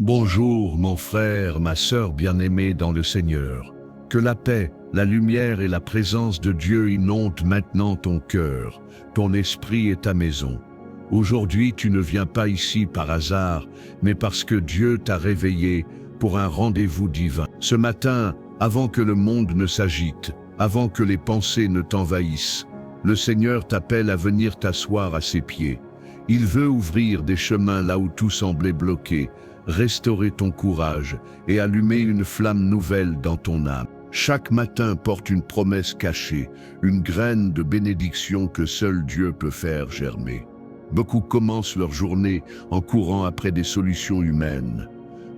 Bonjour mon frère, ma sœur bien-aimée dans le Seigneur. Que la paix, la lumière et la présence de Dieu inondent maintenant ton cœur, ton esprit et ta maison. Aujourd'hui, tu ne viens pas ici par hasard, mais parce que Dieu t'a réveillé pour un rendez-vous divin. Ce matin, avant que le monde ne s'agite, avant que les pensées ne t'envahissent, le Seigneur t'appelle à venir t'asseoir à ses pieds. Il veut ouvrir des chemins là où tout semblait bloqué, restaurer ton courage et allumer une flamme nouvelle dans ton âme. Chaque matin porte une promesse cachée, une graine de bénédiction que seul Dieu peut faire germer. Beaucoup commencent leur journée en courant après des solutions humaines.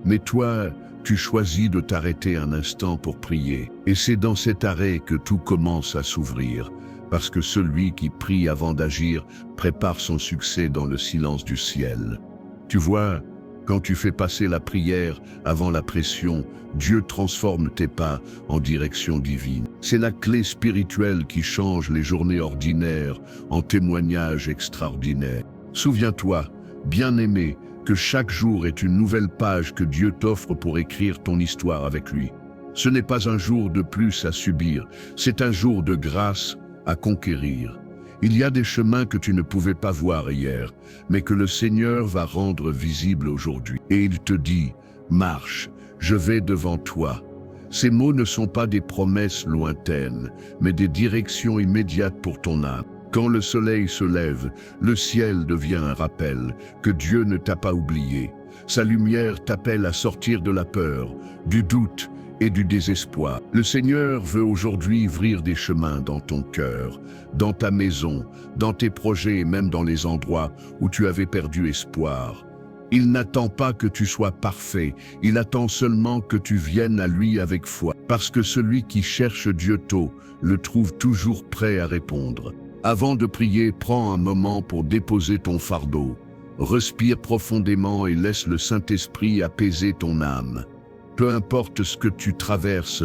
Mais toi, tu choisis de t'arrêter un instant pour prier. Et c'est dans cet arrêt que tout commence à s'ouvrir, parce que celui qui prie avant d'agir prépare son succès dans le silence du ciel. Tu vois, quand tu fais passer la prière avant la pression, Dieu transforme tes pas en direction divine. C'est la clé spirituelle qui change les journées ordinaires en témoignages extraordinaires. Souviens-toi, bien-aimé, que chaque jour est une nouvelle page que Dieu t'offre pour écrire ton histoire avec lui. Ce n'est pas un jour de plus à subir, c'est un jour de grâce à conquérir. Il y a des chemins que tu ne pouvais pas voir hier, mais que le Seigneur va rendre visibles aujourd'hui. Et il te dit, marche, je vais devant toi. Ces mots ne sont pas des promesses lointaines, mais des directions immédiates pour ton âme. Quand le soleil se lève, le ciel devient un rappel que Dieu ne t'a pas oublié. Sa lumière t'appelle à sortir de la peur, du doute et du désespoir. Le Seigneur veut aujourd'hui ouvrir des chemins dans ton cœur, dans ta maison, dans tes projets et même dans les endroits où tu avais perdu espoir. Il n'attend pas que tu sois parfait, il attend seulement que tu viennes à lui avec foi. Parce que celui qui cherche Dieu tôt le trouve toujours prêt à répondre. Avant de prier, prends un moment pour déposer ton fardeau. Respire profondément et laisse le Saint-Esprit apaiser ton âme. Peu importe ce que tu traverses,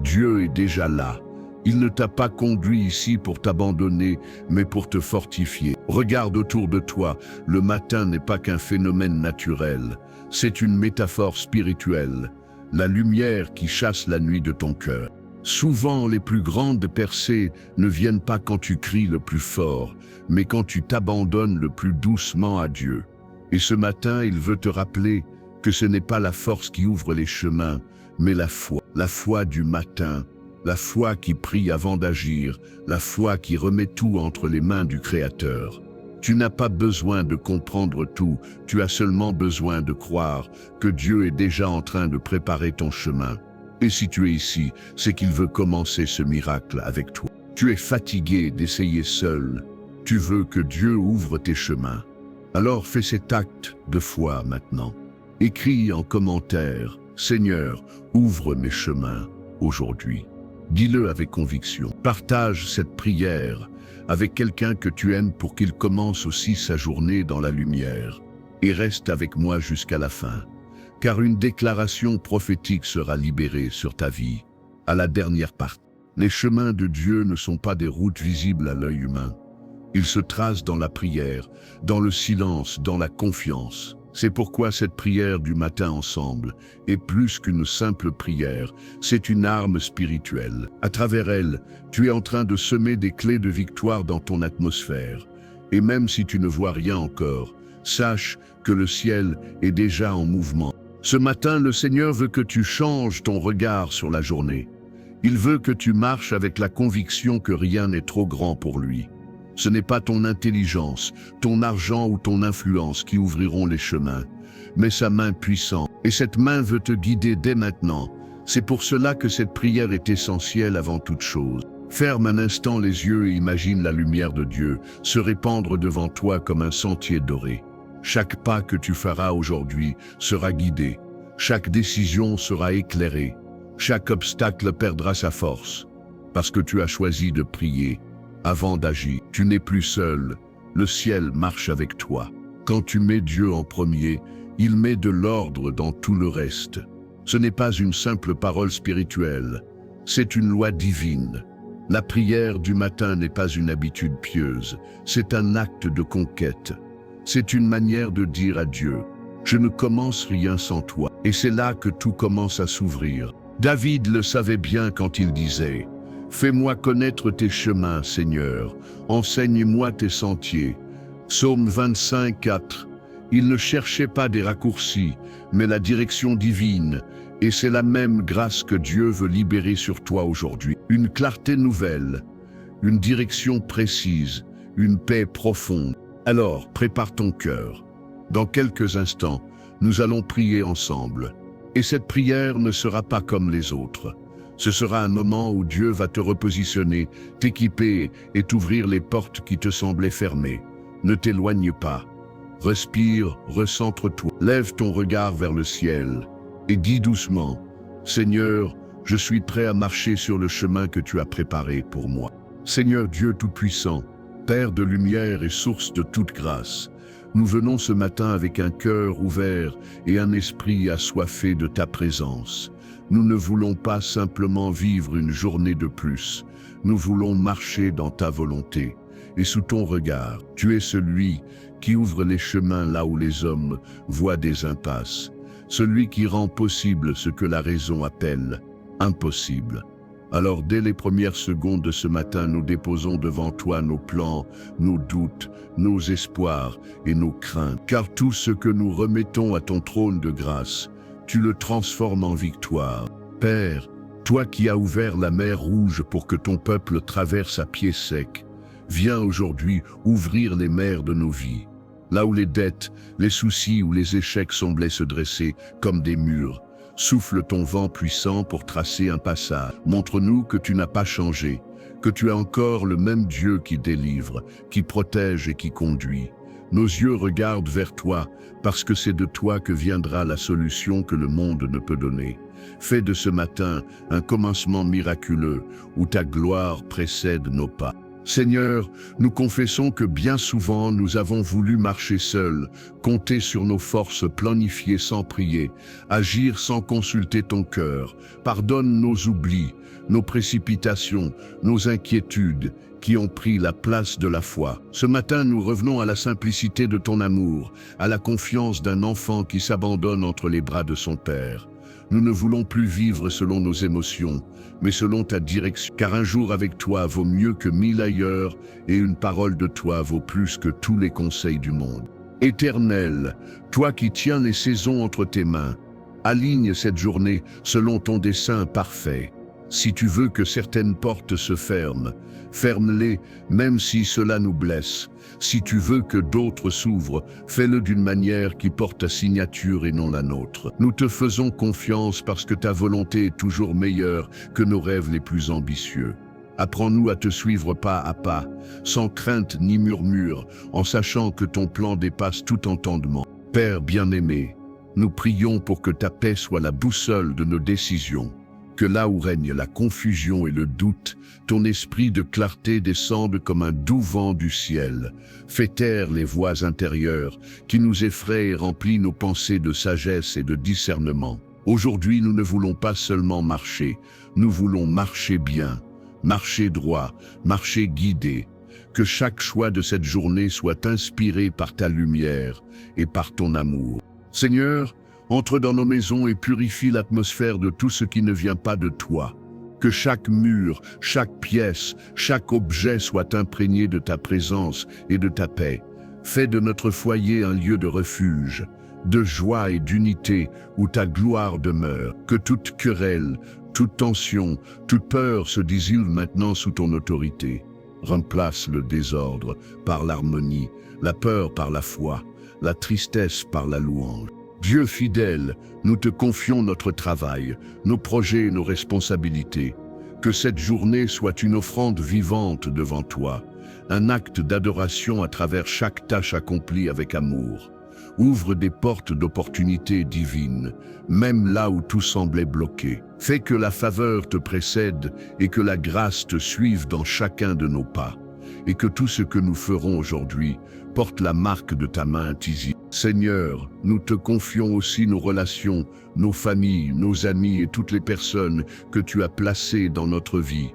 Dieu est déjà là. Il ne t'a pas conduit ici pour t'abandonner, mais pour te fortifier. Regarde autour de toi, le matin n'est pas qu'un phénomène naturel, c'est une métaphore spirituelle, la lumière qui chasse la nuit de ton cœur. Souvent, les plus grandes percées ne viennent pas quand tu cries le plus fort, mais quand tu t'abandonnes le plus doucement à Dieu. Et ce matin, il veut te rappeler que ce n'est pas la force qui ouvre les chemins, mais la foi du matin, la foi qui prie avant d'agir, la foi qui remet tout entre les mains du Créateur. Tu n'as pas besoin de comprendre tout, tu as seulement besoin de croire que Dieu est déjà en train de préparer ton chemin. Et si tu es ici, c'est qu'il veut commencer ce miracle avec toi. Tu es fatigué d'essayer seul, tu veux que Dieu ouvre tes chemins. Alors fais cet acte de foi maintenant. Écris en commentaire, « Seigneur, ouvre mes chemins aujourd'hui ». Dis-le avec conviction. Partage cette prière avec quelqu'un que tu aimes pour qu'il commence aussi sa journée dans la lumière. Et reste avec moi jusqu'à la fin, car une déclaration prophétique sera libérée sur ta vie. À la dernière partie, les chemins de Dieu ne sont pas des routes visibles à l'œil humain. Ils se tracent dans la prière, dans le silence, dans la confiance. C'est pourquoi cette prière du matin ensemble est plus qu'une simple prière, c'est une arme spirituelle. À travers elle, tu es en train de semer des clés de victoire dans ton atmosphère. Et même si tu ne vois rien encore, sache que le ciel est déjà en mouvement. Ce matin, le Seigneur veut que tu changes ton regard sur la journée. Il veut que tu marches avec la conviction que rien n'est trop grand pour lui. Ce n'est pas ton intelligence, ton argent ou ton influence qui ouvriront les chemins, mais sa main puissante. Et cette main veut te guider dès maintenant. C'est pour cela que cette prière est essentielle avant toute chose. Ferme un instant les yeux et imagine la lumière de Dieu se répandre devant toi comme un sentier doré. Chaque pas que tu feras aujourd'hui sera guidé. Chaque décision sera éclairée. Chaque obstacle perdra sa force. Parce que tu as choisi de prier. Avant d'agir, tu n'es plus seul, le ciel marche avec toi. Quand tu mets Dieu en premier, il met de l'ordre dans tout le reste. Ce n'est pas une simple parole spirituelle, c'est une loi divine. La prière du matin n'est pas une habitude pieuse, c'est un acte de conquête. C'est une manière de dire à Dieu, Je ne commence rien sans toi. Et c'est là que tout commence à s'ouvrir. David le savait bien quand il disait « Fais-moi connaître tes chemins, Seigneur, enseigne-moi tes sentiers ». Psaume 25, 4. Il ne cherchait pas des raccourcis, mais la direction divine. Et c'est la même grâce que Dieu veut libérer sur toi aujourd'hui. Une clarté nouvelle, une direction précise, une paix profonde. Alors, prépare ton cœur. Dans quelques instants, nous allons prier ensemble. Et cette prière ne sera pas comme les autres. Ce sera un moment où Dieu va te repositionner, t'équiper et t'ouvrir les portes qui te semblaient fermées. Ne t'éloigne pas. Respire, recentre-toi. Lève ton regard vers le ciel et dis doucement, « Seigneur, je suis prêt à marcher sur le chemin que tu as préparé pour moi. » Seigneur Dieu Tout-Puissant, Père de lumière et source de toute grâce, nous venons ce matin avec un cœur ouvert et un esprit assoiffé de ta présence. Nous ne voulons pas simplement vivre une journée de plus, nous voulons marcher dans ta volonté. Et sous ton regard, tu es celui qui ouvre les chemins là où les hommes voient des impasses, celui qui rend possible ce que la raison appelle impossible. Alors dès les premières secondes de ce matin, nous déposons devant toi nos plans, nos doutes, nos espoirs et nos craintes. Car tout ce que nous remettons à ton trône de grâce, tu le transformes en victoire. Père, toi qui as ouvert la mer Rouge pour que ton peuple traverse à pied sec, viens aujourd'hui ouvrir les mers de nos vies. Là où les dettes, les soucis ou les échecs semblaient se dresser comme des murs, souffle ton vent puissant pour tracer un passage. Montre-nous que tu n'as pas changé, que tu es encore le même Dieu qui délivre, qui protège et qui conduit. Nos yeux regardent vers toi, parce que c'est de toi que viendra la solution que le monde ne peut donner. Fais de ce matin un commencement miraculeux, où ta gloire précède nos pas. Seigneur, nous confessons que bien souvent nous avons voulu marcher seuls, compter sur nos forces, planifier sans prier, agir sans consulter ton cœur. Pardonne nos oublis, nos précipitations, nos inquiétudes qui ont pris la place de la foi. Ce matin, nous revenons à la simplicité de ton amour, à la confiance d'un enfant qui s'abandonne entre les bras de son père. Nous ne voulons plus vivre selon nos émotions, mais selon ta direction. Car un jour avec toi vaut mieux que 1000 ailleurs, et une parole de toi vaut plus que tous les conseils du monde. Éternel, toi qui tiens les saisons entre tes mains, aligne cette journée selon ton dessein parfait. Si tu veux que certaines portes se ferment, ferme-les, même si cela nous blesse. Si tu veux que d'autres s'ouvrent, fais-le d'une manière qui porte ta signature et non la nôtre. Nous te faisons confiance parce que ta volonté est toujours meilleure que nos rêves les plus ambitieux. Apprends-nous à te suivre pas à pas, sans crainte ni murmure, en sachant que ton plan dépasse tout entendement. Père bien-aimé, nous prions pour que ta paix soit la boussole de nos décisions. Que là où règne la confusion et le doute, ton esprit de clarté descende comme un doux vent du ciel. Fais taire les voix intérieures qui nous effraient et remplis nos pensées de sagesse et de discernement. Aujourd'hui, nous ne voulons pas seulement marcher, nous voulons marcher bien, marcher droit, marcher guidé. Que chaque choix de cette journée soit inspiré par ta lumière et par ton amour. Seigneur, entre dans nos maisons et purifie l'atmosphère de tout ce qui ne vient pas de toi. Que chaque mur, chaque pièce, chaque objet soit imprégné de ta présence et de ta paix. Fais de notre foyer un lieu de refuge, de joie et d'unité où ta gloire demeure. Que toute querelle, toute tension, toute peur se dissolve maintenant sous ton autorité. Remplace le désordre par l'harmonie, la peur par la foi, la tristesse par la louange. Dieu fidèle, nous te confions notre travail, nos projets et nos responsabilités. Que cette journée soit une offrande vivante devant toi, un acte d'adoration à travers chaque tâche accomplie avec amour. Ouvre des portes d'opportunités divines, même là où tout semblait bloqué. Fais que la faveur te précède et que la grâce te suive dans chacun de nos pas. Et que tout ce que nous ferons aujourd'hui porte la marque de ta main invisible. Seigneur, nous te confions aussi nos relations, nos familles, nos amis et toutes les personnes que tu as placées dans notre vie.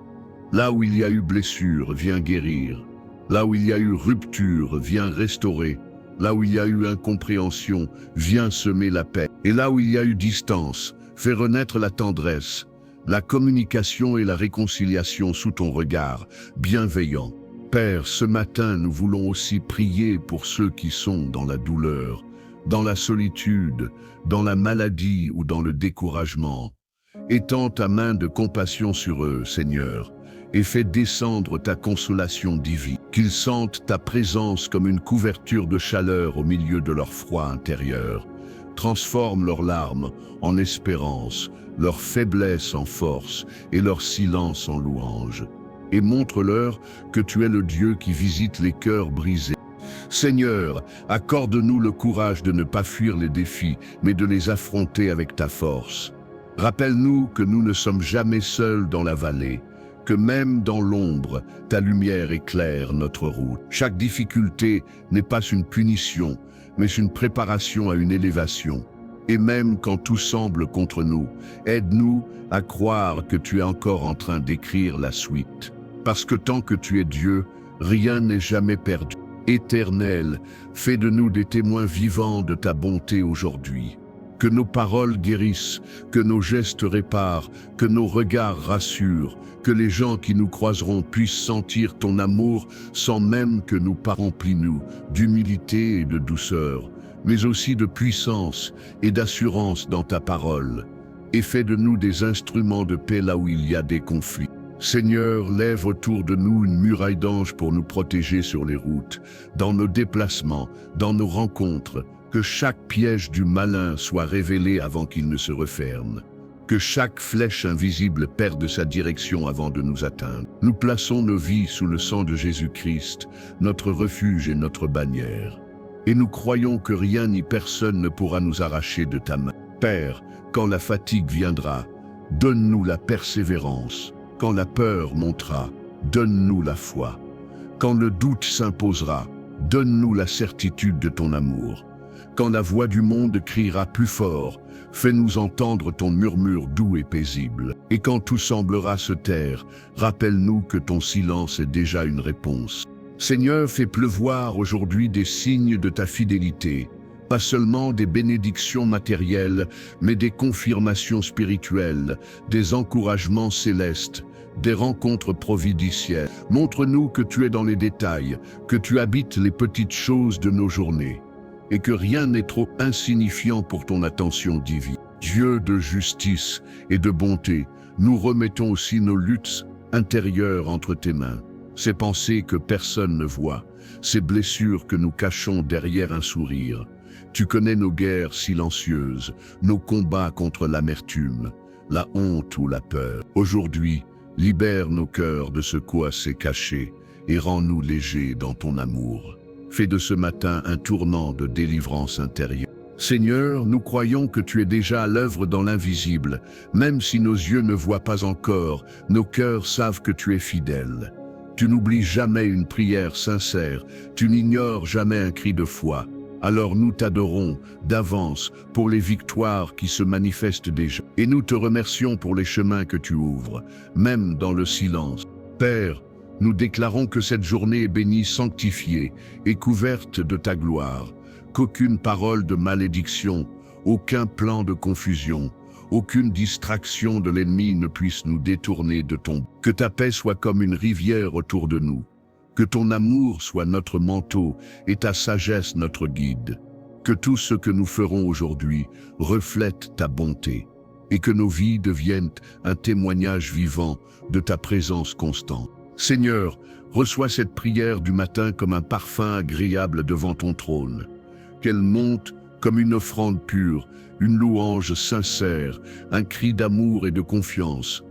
Là où il y a eu blessure, viens guérir. Là où il y a eu rupture, viens restaurer. Là où il y a eu incompréhension, viens semer la paix. Et là où il y a eu distance, fais renaître la tendresse, la communication et la réconciliation sous ton regard bienveillant. Père, ce matin, nous voulons aussi prier pour ceux qui sont dans la douleur, dans la solitude, dans la maladie ou dans le découragement. Étends ta main de compassion sur eux, Seigneur, et fais descendre ta consolation divine, qu'ils sentent ta présence comme une couverture de chaleur au milieu de leur froid intérieur. Transforme leurs larmes en espérance, leur faiblesse en force et leur silence en louange. Et montre-leur que tu es le Dieu qui visite les cœurs brisés. Seigneur, accorde-nous le courage de ne pas fuir les défis, mais de les affronter avec ta force. Rappelle-nous que nous ne sommes jamais seuls dans la vallée, que même dans l'ombre, ta lumière éclaire notre route. Chaque difficulté n'est pas une punition, mais une préparation à une élévation. Et même quand tout semble contre nous, aide-nous à croire que tu es encore en train d'écrire la suite. Parce que tant que tu es Dieu, rien n'est jamais perdu. Éternel, fais de nous des témoins vivants de ta bonté aujourd'hui. Que nos paroles guérissent, que nos gestes réparent, que nos regards rassurent, que les gens qui nous croiseront puissent sentir ton amour sans même que nous remplis-nous d'humilité et de douceur, mais aussi de puissance et d'assurance dans ta parole. Et fais de nous des instruments de paix là où il y a des conflits. Seigneur, lève autour de nous une muraille d'anges pour nous protéger sur les routes, dans nos déplacements, dans nos rencontres, que chaque piège du malin soit révélé avant qu'il ne se referme, que chaque flèche invisible perde sa direction avant de nous atteindre. Nous plaçons nos vies sous le sang de Jésus-Christ, notre refuge et notre bannière. Et nous croyons que rien ni personne ne pourra nous arracher de ta main. Père, quand la fatigue viendra, donne-nous la persévérance. Quand la peur montera, donne-nous la foi. Quand le doute s'imposera, donne-nous la certitude de ton amour. Quand la voix du monde criera plus fort, fais-nous entendre ton murmure doux et paisible. Et quand tout semblera se taire, rappelle-nous que ton silence est déjà une réponse. Seigneur, fais pleuvoir aujourd'hui des signes de ta fidélité, pas seulement des bénédictions matérielles, mais des confirmations spirituelles, des encouragements célestes, des rencontres providentielles. Montre-nous que tu es dans les détails, que tu habites les petites choses de nos journées, et que rien n'est trop insignifiant pour ton attention divine. Dieu de justice et de bonté, nous remettons aussi nos luttes intérieures entre tes mains, ces pensées que personne ne voit, ces blessures que nous cachons derrière un sourire. Tu connais nos guerres silencieuses, nos combats contre l'amertume, la honte ou la peur. Aujourd'hui, libère nos cœurs de ce quoi s'est caché et rends-nous légers dans ton amour. Fais de ce matin un tournant de délivrance intérieure. Seigneur, nous croyons que tu es déjà à l'œuvre dans l'invisible. Même si nos yeux ne voient pas encore, nos cœurs savent que tu es fidèle. Tu n'oublies jamais une prière sincère, tu n'ignores jamais un cri de foi. Alors nous t'adorons d'avance pour les victoires qui se manifestent déjà. Et nous te remercions pour les chemins que tu ouvres, même dans le silence. Père, nous déclarons que cette journée est bénie, sanctifiée et couverte de ta gloire, qu'aucune parole de malédiction, aucun plan de confusion, aucune distraction de l'ennemi ne puisse nous détourner de ton. Que ta paix soit comme une rivière autour de nous, que ton amour soit notre manteau et ta sagesse notre guide, que tout ce que nous ferons aujourd'hui reflète ta bonté, et que nos vies deviennent un témoignage vivant de ta présence constante. Seigneur, reçois cette prière du matin comme un parfum agréable devant ton trône, qu'elle monte comme une offrande pure, une louange sincère, un cri d'amour et de confiance.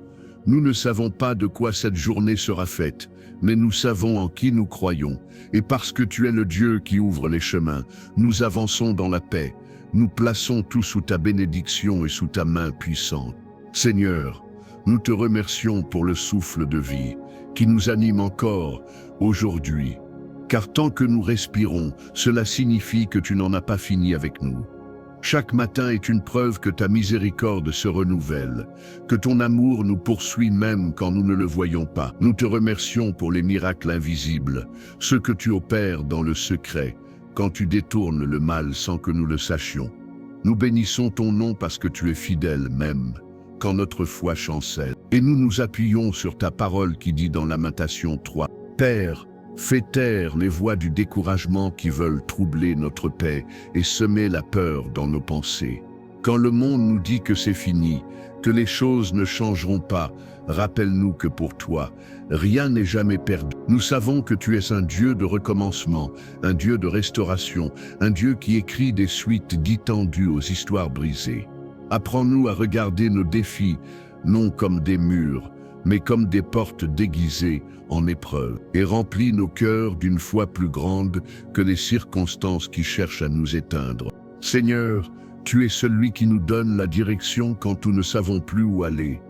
Nous ne savons pas de quoi cette journée sera faite, mais nous savons en qui nous croyons, et parce que tu es le Dieu qui ouvre les chemins, nous avançons dans la paix, nous plaçons tout sous ta bénédiction et sous ta main puissante. Seigneur, nous te remercions pour le souffle de vie qui nous anime encore aujourd'hui, car tant que nous respirons, cela signifie que tu n'en as pas fini avec nous. Chaque matin est une preuve que ta miséricorde se renouvelle, que ton amour nous poursuit même quand nous ne le voyons pas. Nous te remercions pour les miracles invisibles, ceux que tu opères dans le secret, quand tu détournes le mal sans que nous le sachions. Nous bénissons ton nom parce que tu es fidèle même, quand notre foi chancelle. Et nous nous appuyons sur ta parole qui dit dans Lamentation 3, « Père, fais taire les voix du découragement qui veulent troubler notre paix et semer la peur dans nos pensées. Quand le monde nous dit que c'est fini, que les choses ne changeront pas, rappelle-nous que pour toi, rien n'est jamais perdu. Nous savons que tu es un Dieu de recommencement, un Dieu de restauration, un Dieu qui écrit des suites tendues aux histoires brisées. Apprends-nous à regarder nos défis, non comme des murs, mais comme des portes déguisées en épreuve, et remplis nos cœurs d'une foi plus grande que les circonstances qui cherchent à nous éteindre. Seigneur, tu es celui qui nous donne la direction quand nous ne savons plus où aller.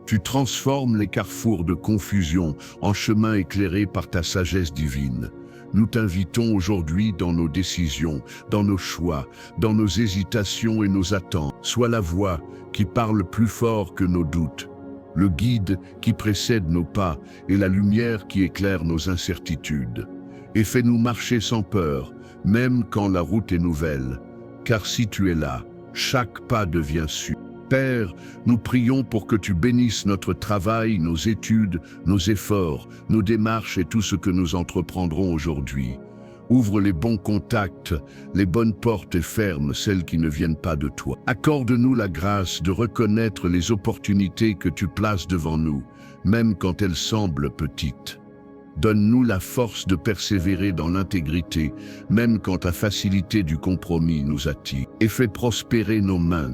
Tu transformes les carrefours de confusion en chemins éclairés par ta sagesse divine. Nous t'invitons aujourd'hui dans nos décisions, dans nos choix, dans nos hésitations et nos attentes. Sois la voix qui parle plus fort que nos doutes, le guide qui précède nos pas et la lumière qui éclaire nos incertitudes. Et fais-nous marcher sans peur, même quand la route est nouvelle. Car si tu es là, chaque pas devient sûr. Père, nous prions pour que tu bénisses notre travail, nos études, nos efforts, nos démarches et tout ce que nous entreprendrons aujourd'hui. Ouvre les bons contacts, les bonnes portes et ferme celles qui ne viennent pas de toi. Accorde-nous la grâce de reconnaître les opportunités que tu places devant nous, même quand elles semblent petites. Donne-nous la force de persévérer dans l'intégrité, même quand la facilité du compromis nous attire. Et fais prospérer nos mains,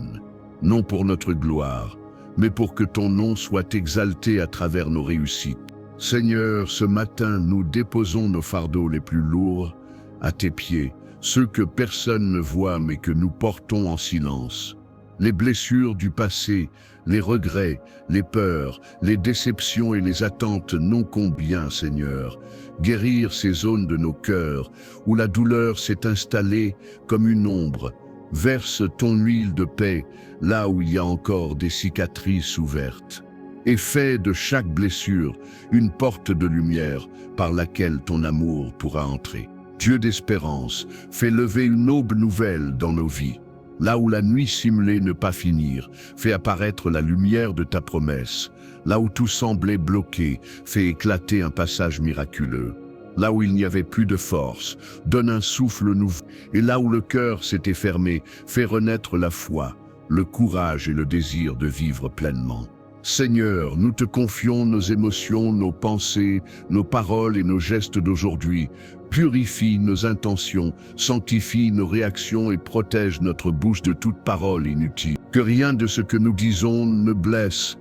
non pour notre gloire, mais pour que ton nom soit exalté à travers nos réussites. Seigneur, ce matin, nous déposons nos fardeaux les plus lourds à tes pieds, ceux que personne ne voit mais que nous portons en silence. Les blessures du passé, les regrets, les peurs, les déceptions et les attentes non combien, Seigneur. Guérir ces zones de nos cœurs où la douleur s'est installée comme une ombre. Verse ton huile de paix là où il y a encore des cicatrices ouvertes. Et fais de chaque blessure une porte de lumière par laquelle ton amour pourra entrer. Dieu d'espérance, fais lever une aube nouvelle dans nos vies. Là où la nuit simulait ne pas finir, fais apparaître la lumière de ta promesse. Là où tout semblait bloqué, fais éclater un passage miraculeux. Là où il n'y avait plus de force, donne un souffle nouveau. Et là où le cœur s'était fermé, fais renaître la foi, le courage et le désir de vivre pleinement. Seigneur, nous te confions nos émotions, nos pensées, nos paroles et nos gestes d'aujourd'hui. Purifie nos intentions, sanctifie nos réactions et protège notre bouche de toute parole inutile. Que rien de ce que nous disons ne blesse,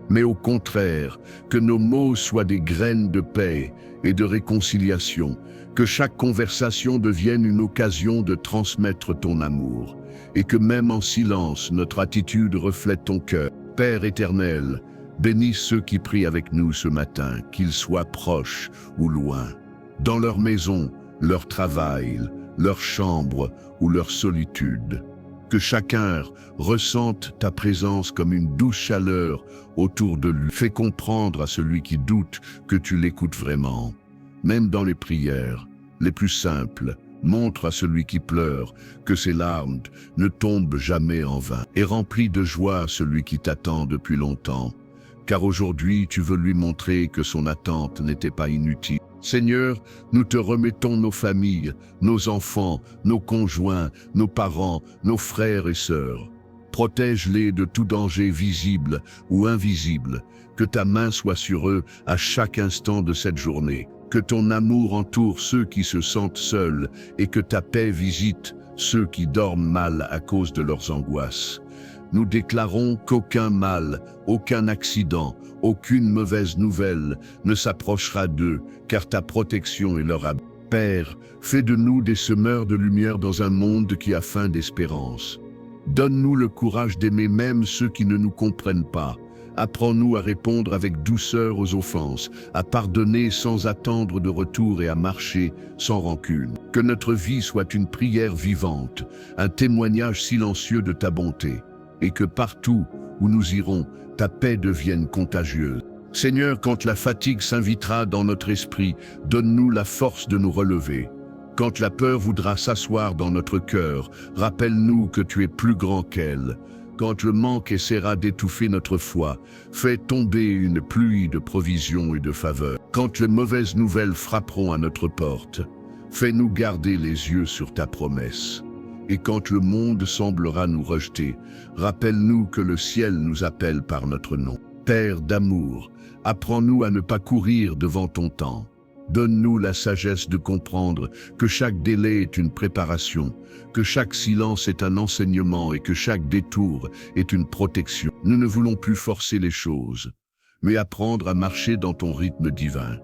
mais au contraire, que nos mots soient des graines de paix et de réconciliation, que chaque conversation devienne une occasion de transmettre ton amour, et que même en silence, notre attitude reflète ton cœur. Père éternel, bénis ceux qui prient avec nous ce matin, qu'ils soient proches ou loin, dans leur maison, leur travail, leur chambre ou leur solitude. Que chacun ressente ta présence comme une douce chaleur autour de lui. Fais comprendre à celui qui doute que tu l'écoutes vraiment. Même dans les prières les plus simples, montre à celui qui pleure que ses larmes ne tombent jamais en vain. Et remplis de joie celui qui t'attend depuis longtemps, car aujourd'hui tu veux lui montrer que son attente n'était pas inutile. Seigneur, nous te remettons nos familles, nos enfants, nos conjoints, nos parents, nos frères et sœurs. Protège-les de tout danger visible ou invisible, que ta main soit sur eux à chaque instant de cette journée. Que ton amour entoure ceux qui se sentent seuls et que ta paix visite ceux qui dorment mal à cause de leurs angoisses. Nous déclarons qu'aucun mal, aucun accident, aucune mauvaise nouvelle ne s'approchera d'eux, car ta protection est leur abri. Père, fais de nous des semeurs de lumière dans un monde qui a faim d'espérance. Donne-nous le courage d'aimer même ceux qui ne nous comprennent pas. Apprends-nous à répondre avec douceur aux offenses, à pardonner sans attendre de retour et à marcher sans rancune. Que notre vie soit une prière vivante, un témoignage silencieux de ta bonté, et que partout où nous irons, ta paix devienne contagieuse. Seigneur, quand la fatigue s'invitera dans notre esprit, donne-nous la force de nous relever. Quand la peur voudra s'asseoir dans notre cœur, rappelle-nous que tu es plus grand qu'elle. Quand le manque essaiera d'étouffer notre foi, fais tomber une pluie de provisions et de faveurs. Quand les mauvaises nouvelles frapperont à notre porte, fais-nous garder les yeux sur ta promesse. Et quand le monde semblera nous rejeter, rappelle-nous que le ciel nous appelle par notre nom. Père d'amour, apprends-nous à ne pas courir devant ton temps. Donne-nous la sagesse de comprendre que chaque délai est une préparation, que chaque silence est un enseignement et que chaque détour est une protection. Nous ne voulons plus forcer les choses, mais apprendre à marcher dans ton rythme divin.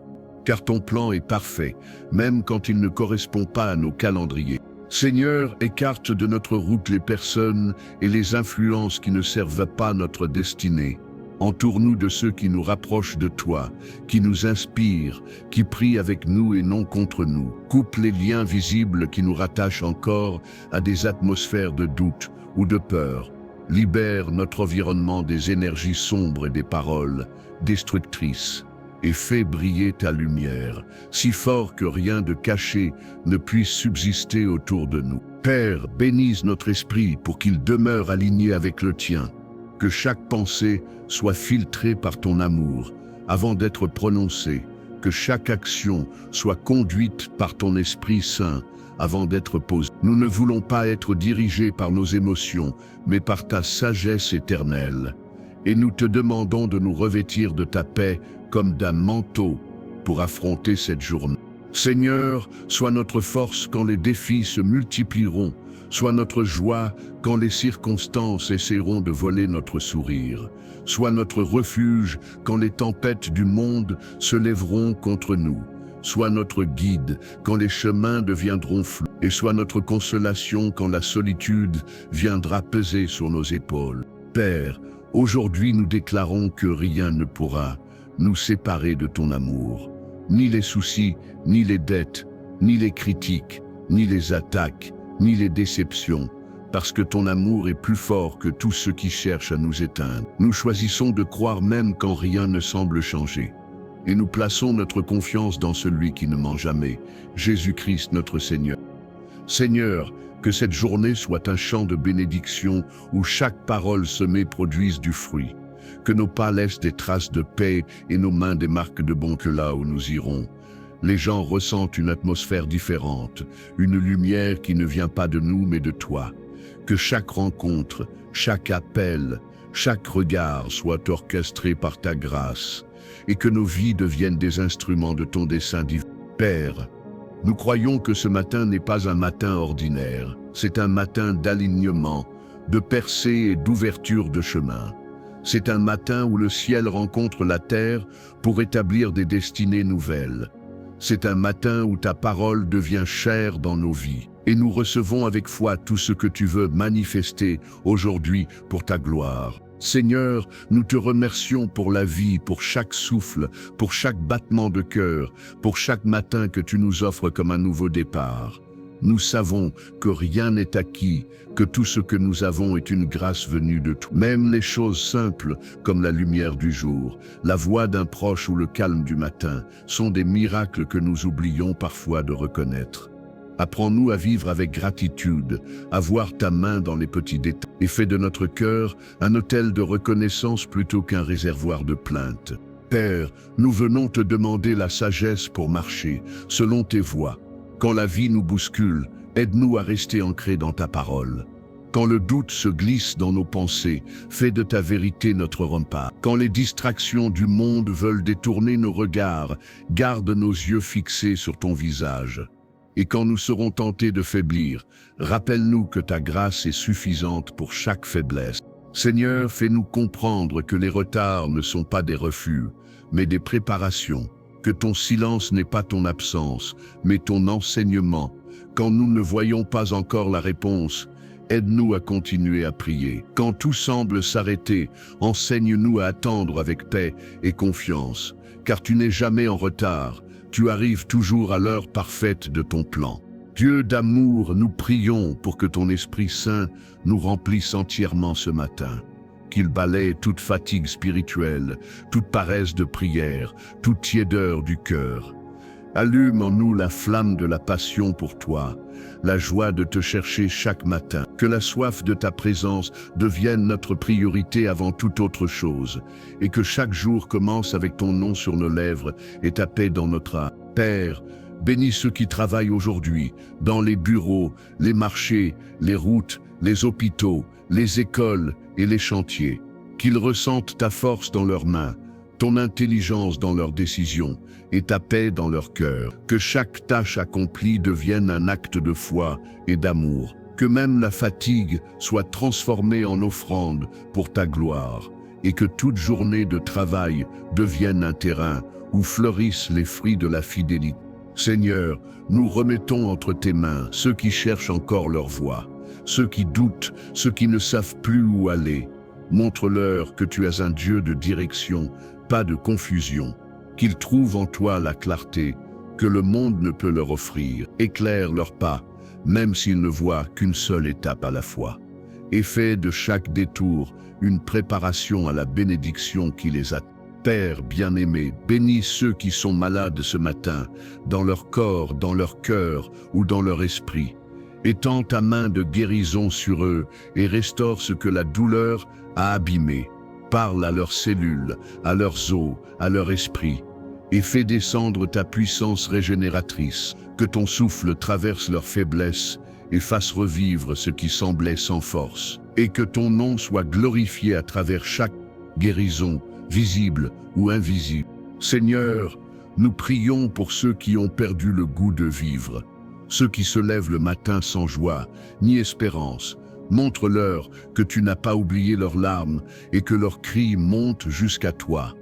Car ton plan est parfait, même quand il ne correspond pas à nos calendriers. Seigneur, écarte de notre route les personnes et les influences qui ne servent pas notre destinée. Entoure-nous de ceux qui nous rapprochent de toi, qui nous inspirent, qui prient avec nous et non contre nous. Coupe les liens visibles qui nous rattachent encore à des atmosphères de doute ou de peur. Libère notre environnement des énergies sombres et des paroles destructrices. Et fais briller ta lumière, si fort que rien de caché ne puisse subsister autour de nous. Père, bénisse notre esprit pour qu'il demeure aligné avec le tien. Que chaque pensée soit filtrée par ton amour avant d'être prononcée, que chaque action soit conduite par ton Esprit Saint avant d'être posée. Nous ne voulons pas être dirigés par nos émotions, mais par ta sagesse éternelle. Et nous te demandons de nous revêtir de ta paix comme d'un manteau pour affronter cette journée. Seigneur, sois notre force quand les défis se multiplieront, sois notre joie quand les circonstances essaieront de voler notre sourire. Sois notre refuge quand les tempêtes du monde se lèveront contre nous. Sois notre guide quand les chemins deviendront flous. Et sois notre consolation quand la solitude viendra peser sur nos épaules. Père, aujourd'hui nous déclarons que rien ne pourra nous séparer de ton amour. Ni les soucis, ni les dettes, ni les critiques, ni les attaques, ni les déceptions, parce que ton amour est plus fort que tous ceux qui cherchent à nous éteindre. Nous choisissons de croire même quand rien ne semble changer. Et nous plaçons notre confiance dans celui qui ne ment jamais, Jésus-Christ notre Seigneur. Seigneur, que cette journée soit un chant de bénédiction où chaque parole semée produise du fruit. Que nos pas laissent des traces de paix et nos mains des marques de bonté là où nous irons. Les gens ressentent une atmosphère différente, une lumière qui ne vient pas de nous mais de toi. Que chaque rencontre, chaque appel, chaque regard soit orchestré par ta grâce et que nos vies deviennent des instruments de ton dessein divin. Père, nous croyons que ce matin n'est pas un matin ordinaire, c'est un matin d'alignement, de percée et d'ouverture de chemin. C'est un matin où le ciel rencontre la terre pour établir des destinées nouvelles. C'est un matin où ta parole devient chair dans nos vies et nous recevons avec foi tout ce que tu veux manifester aujourd'hui pour ta gloire. Seigneur, nous te remercions pour la vie, pour chaque souffle, pour chaque battement de cœur, pour chaque matin que tu nous offres comme un nouveau départ. Nous savons que rien n'est acquis, que tout ce que nous avons est une grâce venue de toi. Même les choses simples, comme la lumière du jour, la voix d'un proche ou le calme du matin, sont des miracles que nous oublions parfois de reconnaître. Apprends-nous à vivre avec gratitude, à voir ta main dans les petits détails, et fais de notre cœur un autel de reconnaissance plutôt qu'un réservoir de plaintes. Père, nous venons te demander la sagesse pour marcher, selon tes voies. Quand la vie nous bouscule, aide-nous à rester ancrés dans ta parole. Quand le doute se glisse dans nos pensées, fais de ta vérité notre rempart. Quand les distractions du monde veulent détourner nos regards, garde nos yeux fixés sur ton visage. Et quand nous serons tentés de faiblir, rappelle-nous que ta grâce est suffisante pour chaque faiblesse. Seigneur, fais-nous comprendre que les retards ne sont pas des refus, mais des préparations. Que ton silence n'est pas ton absence, mais ton enseignement. Quand nous ne voyons pas encore la réponse, aide-nous à continuer à prier. Quand tout semble s'arrêter, enseigne-nous à attendre avec paix et confiance, car tu n'es jamais en retard, tu arrives toujours à l'heure parfaite de ton plan. Dieu d'amour, nous prions pour que ton Esprit Saint nous remplisse entièrement ce matin. Qu'il balaye toute fatigue spirituelle, toute paresse de prière, toute tiédeur du cœur. Allume en nous la flamme de la passion pour toi, la joie de te chercher chaque matin. Que la soif de ta présence devienne notre priorité avant toute autre chose, et que chaque jour commence avec ton nom sur nos lèvres et ta paix dans notre âme. Père, bénis ceux qui travaillent aujourd'hui, dans les bureaux, les marchés, les routes, les hôpitaux, les écoles et les chantiers. Qu'ils ressentent ta force dans leurs mains, ton intelligence dans leurs décisions et ta paix dans leur cœur. Que chaque tâche accomplie devienne un acte de foi et d'amour. Que même la fatigue soit transformée en offrande pour ta gloire. Et que toute journée de travail devienne un terrain où fleurissent les fruits de la fidélité. Seigneur, nous remettons entre tes mains ceux qui cherchent encore leur voie, ceux qui doutent, ceux qui ne savent plus où aller. Montre-leur que tu es un Dieu de direction, pas de confusion, qu'ils trouvent en toi la clarté que le monde ne peut leur offrir. Éclaire leurs pas, même s'ils ne voient qu'une seule étape à la fois. Et fais de chaque détour une préparation à la bénédiction qui les attend. Père bien-aimé, bénis ceux qui sont malades ce matin, dans leur corps, dans leur cœur ou dans leur esprit. Étends ta main de guérison sur eux et restaure ce que la douleur a abîmé. Parle à leurs cellules, à leurs os, à leur esprit, et fais descendre ta puissance régénératrice, que ton souffle traverse leurs faiblesses et fasse revivre ce qui semblait sans force, et que ton nom soit glorifié à travers chaque guérison, visible ou invisible. Seigneur, nous prions pour ceux qui ont perdu le goût de vivre, ceux qui se lèvent le matin sans joie, ni espérance. Montre-leur que tu n'as pas oublié leurs larmes et que leurs cris montent jusqu'à toi.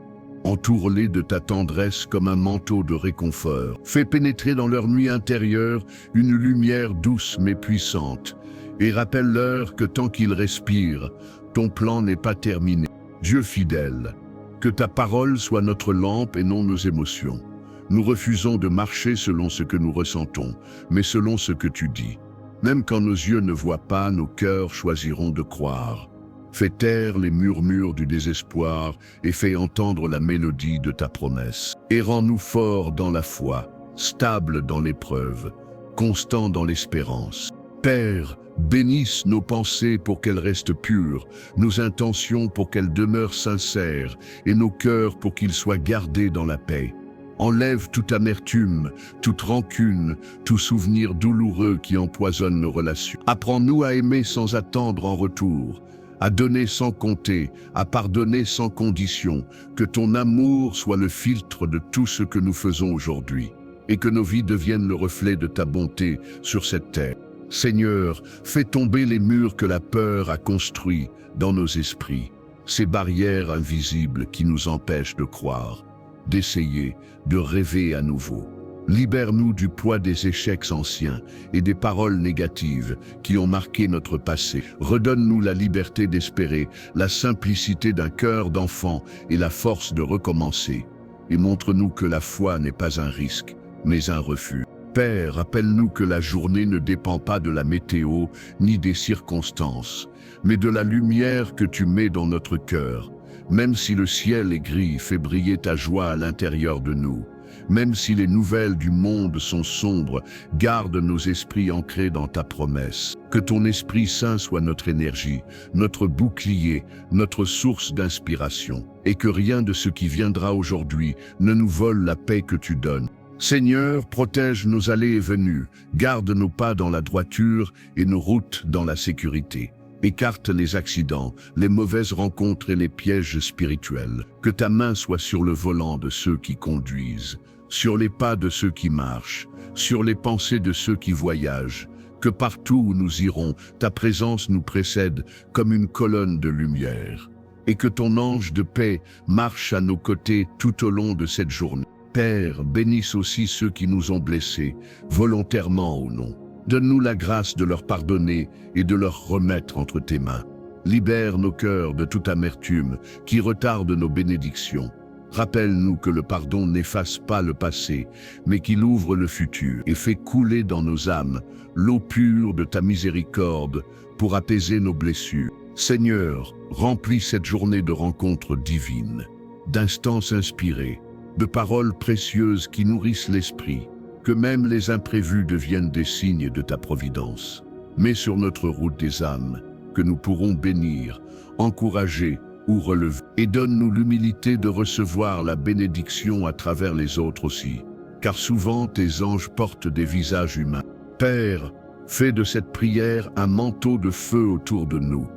Entoure-les de ta tendresse comme un manteau de réconfort. Fais pénétrer dans leur nuit intérieure une lumière douce mais puissante. Et rappelle-leur que tant qu'ils respirent, ton plan n'est pas terminé. Dieu fidèle, que ta parole soit notre lampe et non nos émotions. Nous refusons de marcher selon ce que nous ressentons, mais selon ce que tu dis. Même quand nos yeux ne voient pas, nos cœurs choisiront de croire. Fais taire les murmures du désespoir et fais entendre la mélodie de ta promesse. Et rends-nous forts dans la foi, stables dans l'épreuve, constants dans l'espérance. Père, bénisse nos pensées pour qu'elles restent pures, nos intentions pour qu'elles demeurent sincères et nos cœurs pour qu'ils soient gardés dans la paix. Enlève toute amertume, toute rancune, tout souvenir douloureux qui empoisonne nos relations. Apprends-nous à aimer sans attendre en retour, à donner sans compter, à pardonner sans condition. Que ton amour soit le filtre de tout ce que nous faisons aujourd'hui, et que nos vies deviennent le reflet de ta bonté sur cette terre. Seigneur, fais tomber les murs que la peur a construits dans nos esprits, ces barrières invisibles qui nous empêchent de croire, d'essayer, de rêver à nouveau. Libère-nous du poids des échecs anciens et des paroles négatives qui ont marqué notre passé. Redonne-nous la liberté d'espérer, la simplicité d'un cœur d'enfant et la force de recommencer. Et montre-nous que la foi n'est pas un risque, mais un refuge. Père, rappelle-nous que la journée ne dépend pas de la météo ni des circonstances, mais de la lumière que tu mets dans notre cœur. Même si le ciel est gris, fais briller ta joie à l'intérieur de nous. Même si les nouvelles du monde sont sombres, garde nos esprits ancrés dans ta promesse. Que ton Esprit Saint soit notre énergie, notre bouclier, notre source d'inspiration. Et que rien de ce qui viendra aujourd'hui ne nous vole la paix que tu donnes. Seigneur, protège nos allées et venues, garde nos pas dans la droiture et nos routes dans la sécurité. Écarte les accidents, les mauvaises rencontres et les pièges spirituels. Que ta main soit sur le volant de ceux qui conduisent, sur les pas de ceux qui marchent, sur les pensées de ceux qui voyagent. Que partout où nous irons, ta présence nous précède comme une colonne de lumière. Et que ton ange de paix marche à nos côtés tout au long de cette journée. Père, bénisse aussi ceux qui nous ont blessés, volontairement ou non. Donne-nous la grâce de leur pardonner et de leur remettre entre tes mains. Libère nos cœurs de toute amertume qui retarde nos bénédictions. Rappelle-nous que le pardon n'efface pas le passé, mais qu'il ouvre le futur et fait couler dans nos âmes l'eau pure de ta miséricorde pour apaiser nos blessures. Seigneur, remplis cette journée de rencontres divines, d'instants inspirés, de paroles précieuses qui nourrissent l'esprit, que même les imprévus deviennent des signes de ta providence. Mets sur notre route des âmes, que nous pourrons bénir, encourager ou relever. Et donne-nous l'humilité de recevoir la bénédiction à travers les autres aussi, car souvent tes anges portent des visages humains. Père, fais de cette prière un manteau de feu autour de nous,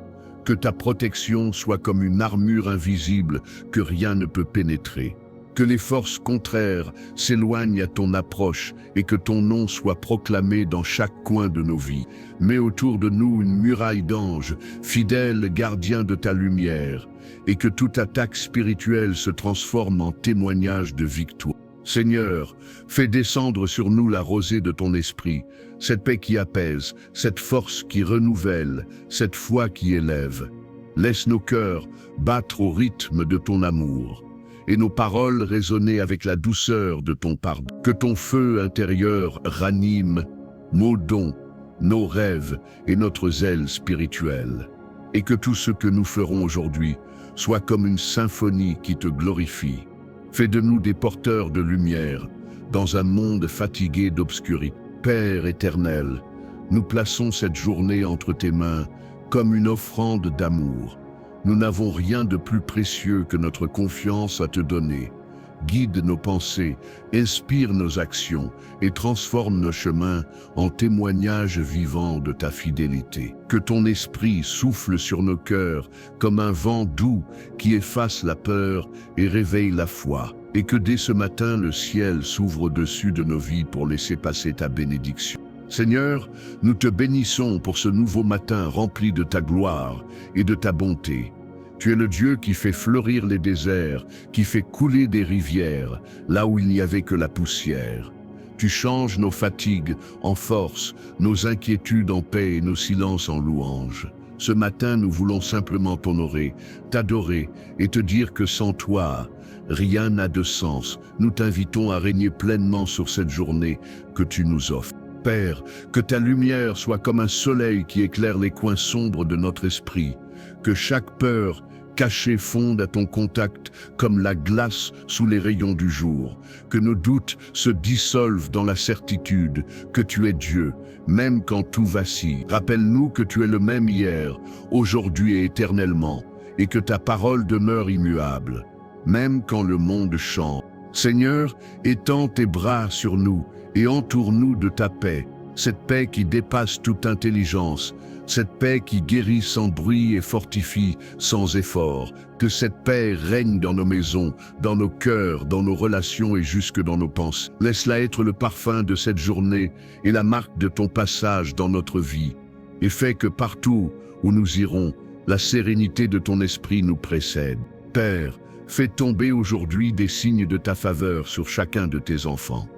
que ta protection soit comme une armure invisible que rien ne peut pénétrer. Que les forces contraires s'éloignent à ton approche et que ton nom soit proclamé dans chaque coin de nos vies. Mets autour de nous une muraille d'anges, fidèles gardiens de ta lumière, et que toute attaque spirituelle se transforme en témoignage de victoire. Seigneur, fais descendre sur nous la rosée de ton esprit, cette paix qui apaise, cette force qui renouvelle, cette foi qui élève. Laisse nos cœurs battre au rythme de ton amour, et nos paroles résonner avec la douceur de ton pardon. Que ton feu intérieur ranime nos dons, nos rêves et notre zèle spirituel. Et que tout ce que nous ferons aujourd'hui soit comme une symphonie qui te glorifie. Fais de nous des porteurs de lumière dans un monde fatigué d'obscurité. Père éternel, nous plaçons cette journée entre tes mains comme une offrande d'amour. Nous n'avons rien de plus précieux que notre confiance à te donner. Guide nos pensées, inspire nos actions et transforme nos chemins en témoignages vivants de ta fidélité. Que ton esprit souffle sur nos cœurs comme un vent doux qui efface la peur et réveille la foi. Et que dès ce matin le ciel s'ouvre au-dessus de nos vies pour laisser passer ta bénédiction. Seigneur, nous te bénissons pour ce nouveau matin rempli de ta gloire et de ta bonté. Tu es le Dieu qui fait fleurir les déserts, qui fait couler des rivières, là où il n'y avait que la poussière. Tu changes nos fatigues en force, nos inquiétudes en paix et nos silences en louange. Ce matin, nous voulons simplement t'honorer, t'adorer et te dire que sans toi, rien n'a de sens. Nous t'invitons à régner pleinement sur cette journée que tu nous offres. Père, que ta lumière soit comme un soleil qui éclaire les coins sombres de notre esprit, que chaque peur cachée fonde à ton contact comme la glace sous les rayons du jour, que nos doutes se dissolvent dans la certitude que tu es Dieu, même quand tout vacille. Rappelle-nous que tu es le même hier, aujourd'hui et éternellement, et que ta parole demeure immuable, même quand le monde change. Seigneur, étends tes bras sur nous et entoure-nous de ta paix, cette paix qui dépasse toute intelligence, cette paix qui guérit sans bruit et fortifie sans effort. Que cette paix règne dans nos maisons, dans nos cœurs, dans nos relations et jusque dans nos pensées. Laisse-la être le parfum de cette journée et la marque de ton passage dans notre vie. Et fais que partout où nous irons, la sérénité de ton esprit nous précède. Père, fais tomber aujourd'hui des signes de ta faveur sur chacun de tes enfants.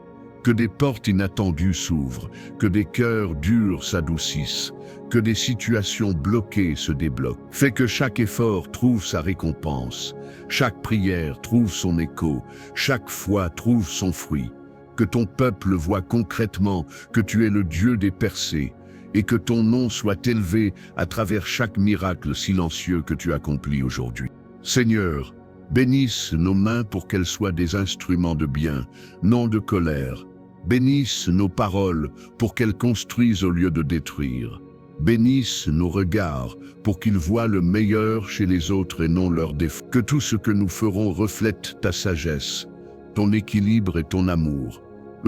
Que des portes inattendues s'ouvrent, que des cœurs durs s'adoucissent, que des situations bloquées se débloquent. Fais que chaque effort trouve sa récompense, chaque prière trouve son écho, chaque foi trouve son fruit. Que ton peuple voie concrètement que tu es le Dieu des percées, et que ton nom soit élevé à travers chaque miracle silencieux que tu accomplis aujourd'hui. Seigneur, bénisse nos mains pour qu'elles soient des instruments de bien, non de colère. Bénisse nos paroles pour qu'elles construisent au lieu de détruire. Bénisse nos regards pour qu'ils voient le meilleur chez les autres et non leurs défauts. Que tout ce que nous ferons reflète ta sagesse, ton équilibre et ton amour.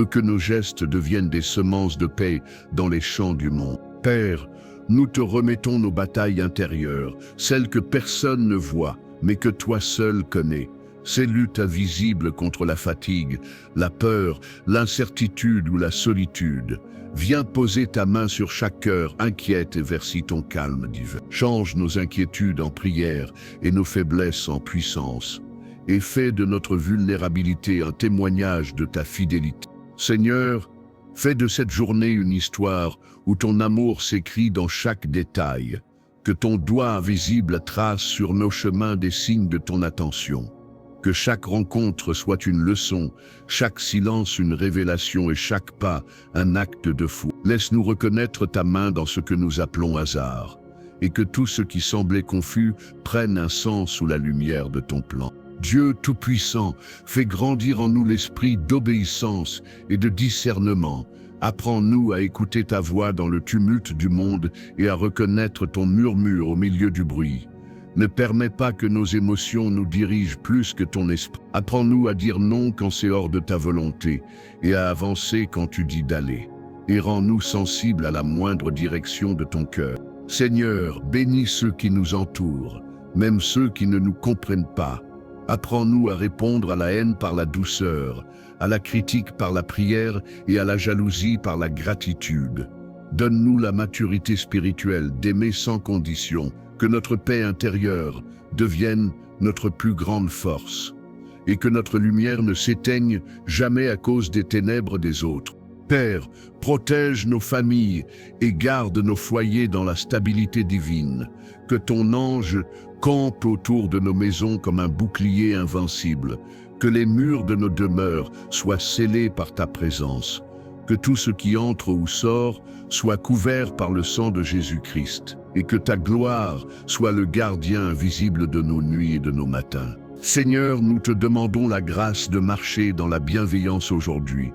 Que nos gestes deviennent des semences de paix dans les champs du monde. Père, nous te remettons nos batailles intérieures, celles que personne ne voit, mais que toi seul connais. Ces luttes invisibles contre la fatigue, la peur, l'incertitude ou la solitude. Viens poser ta main sur chaque cœur inquiète et verse ton calme divin. Change nos inquiétudes en prière et nos faiblesses en puissance. Et fais de notre vulnérabilité un témoignage de ta fidélité. Seigneur, fais de cette journée une histoire où ton amour s'écrit dans chaque détail. Que ton doigt invisible trace sur nos chemins des signes de ton attention. Que chaque rencontre soit une leçon, chaque silence une révélation et chaque pas un acte de foi. Laisse-nous reconnaître ta main dans ce que nous appelons hasard, et que tout ce qui semblait confus prenne un sens sous la lumière de ton plan. Dieu Tout-Puissant, fais grandir en nous l'esprit d'obéissance et de discernement. Apprends-nous à écouter ta voix dans le tumulte du monde et à reconnaître ton murmure au milieu du bruit. Ne permets pas que nos émotions nous dirigent plus que ton esprit. Apprends-nous à dire non quand c'est hors de ta volonté et à avancer quand tu dis d'aller. Et rends-nous sensibles à la moindre direction de ton cœur. Seigneur, bénis ceux qui nous entourent, même ceux qui ne nous comprennent pas. Apprends-nous à répondre à la haine par la douceur, à la critique par la prière et à la jalousie par la gratitude. Donne-nous la maturité spirituelle d'aimer sans condition, que notre paix intérieure devienne notre plus grande force, et que notre lumière ne s'éteigne jamais à cause des ténèbres des autres. Père, protège nos familles et garde nos foyers dans la stabilité divine. Que ton ange campe autour de nos maisons comme un bouclier invincible. Que les murs de nos demeures soient scellés par ta présence. Que tout ce qui entre ou sort soit couvert par le sang de Jésus-Christ. Et que ta gloire soit le gardien invisible de nos nuits et de nos matins. Seigneur, nous te demandons la grâce de marcher dans la bienveillance aujourd'hui.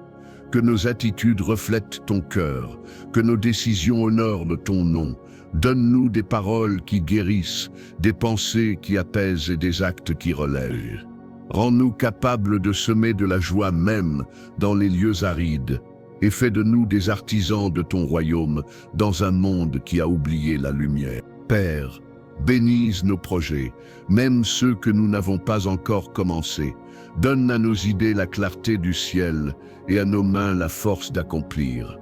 Que nos attitudes reflètent ton cœur, que nos décisions honorent ton nom. Donne-nous des paroles qui guérissent, des pensées qui apaisent et des actes qui relèvent. Rends-nous capables de semer de la joie même dans les lieux arides, et fais de nous des artisans de ton royaume dans un monde qui a oublié la lumière. Père, bénisse nos projets, même ceux que nous n'avons pas encore commencés. Donne à nos idées la clarté du ciel et à nos mains la force d'accomplir.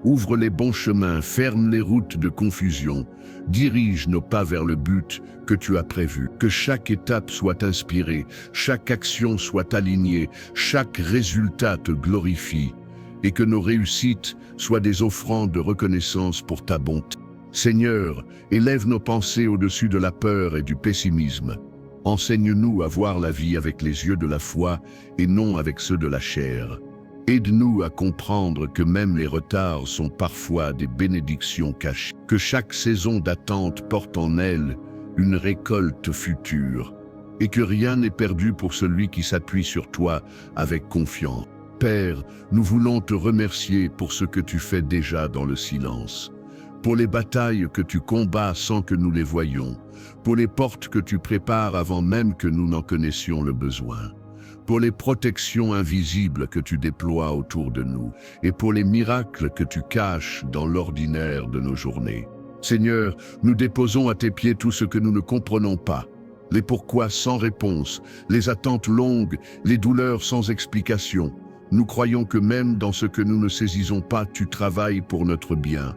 Ouvre les bons chemins, ferme les routes de confusion, dirige nos pas vers le but que tu as prévu. Que chaque étape soit inspirée, chaque action soit alignée, chaque résultat te glorifie, et que nos réussites soient des offrandes de reconnaissance pour ta bonté. Seigneur, élève nos pensées au-dessus de la peur et du pessimisme. Enseigne-nous à voir la vie avec les yeux de la foi et non avec ceux de la chair. Aide-nous à comprendre que même les retards sont parfois des bénédictions cachées. Que chaque saison d'attente porte en elle une récolte future. Et que rien n'est perdu pour celui qui s'appuie sur toi avec confiance. Père, nous voulons te remercier pour ce que tu fais déjà dans le silence. Pour les batailles que tu combats sans que nous les voyions. Pour les portes que tu prépares avant même que nous n'en connaissions le besoin. Pour les protections invisibles que tu déploies autour de nous, et pour les miracles que tu caches dans l'ordinaire de nos journées. Seigneur, nous déposons à tes pieds tout ce que nous ne comprenons pas, les pourquoi sans réponse, les attentes longues, les douleurs sans explication. Nous croyons que même dans ce que nous ne saisissons pas, tu travailles pour notre bien.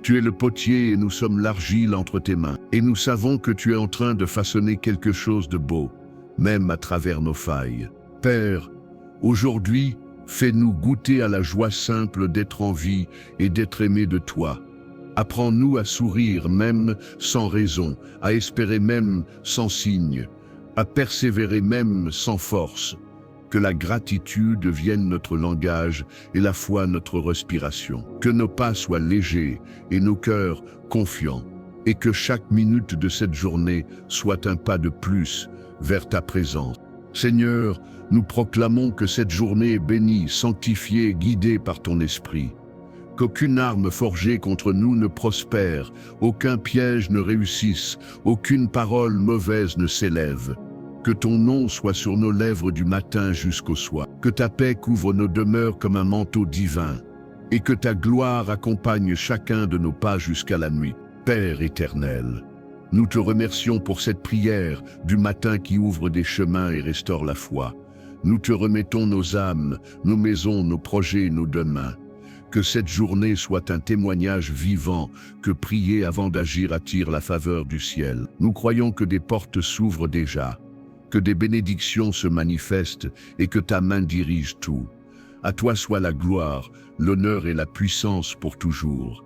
Tu es le potier et nous sommes l'argile entre tes mains. Et nous savons que tu es en train de façonner quelque chose de beau, même à travers nos failles. Père, aujourd'hui, fais-nous goûter à la joie simple d'être en vie et d'être aimé de toi. Apprends-nous à sourire même sans raison, à espérer même sans signe, à persévérer même sans force. Que la gratitude devienne notre langage et la foi notre respiration. Que nos pas soient légers et nos cœurs confiants. Et que chaque minute de cette journée soit un pas de plus vers ta présence. Seigneur, nous proclamons que cette journée est bénie, sanctifiée, guidée par ton esprit. Qu'aucune arme forgée contre nous ne prospère, aucun piège ne réussisse, aucune parole mauvaise ne s'élève. Que ton nom soit sur nos lèvres du matin jusqu'au soir. Que ta paix couvre nos demeures comme un manteau divin. Et que ta gloire accompagne chacun de nos pas jusqu'à la nuit. Père éternel, nous te remercions pour cette prière du matin qui ouvre des chemins et restaure la foi. Nous te remettons nos âmes, nos maisons, nos projets et nos demain. Que cette journée soit un témoignage vivant, que prier avant d'agir attire la faveur du ciel. Nous croyons que des portes s'ouvrent déjà, que des bénédictions se manifestent et que ta main dirige tout. À toi soit la gloire, l'honneur et la puissance pour toujours.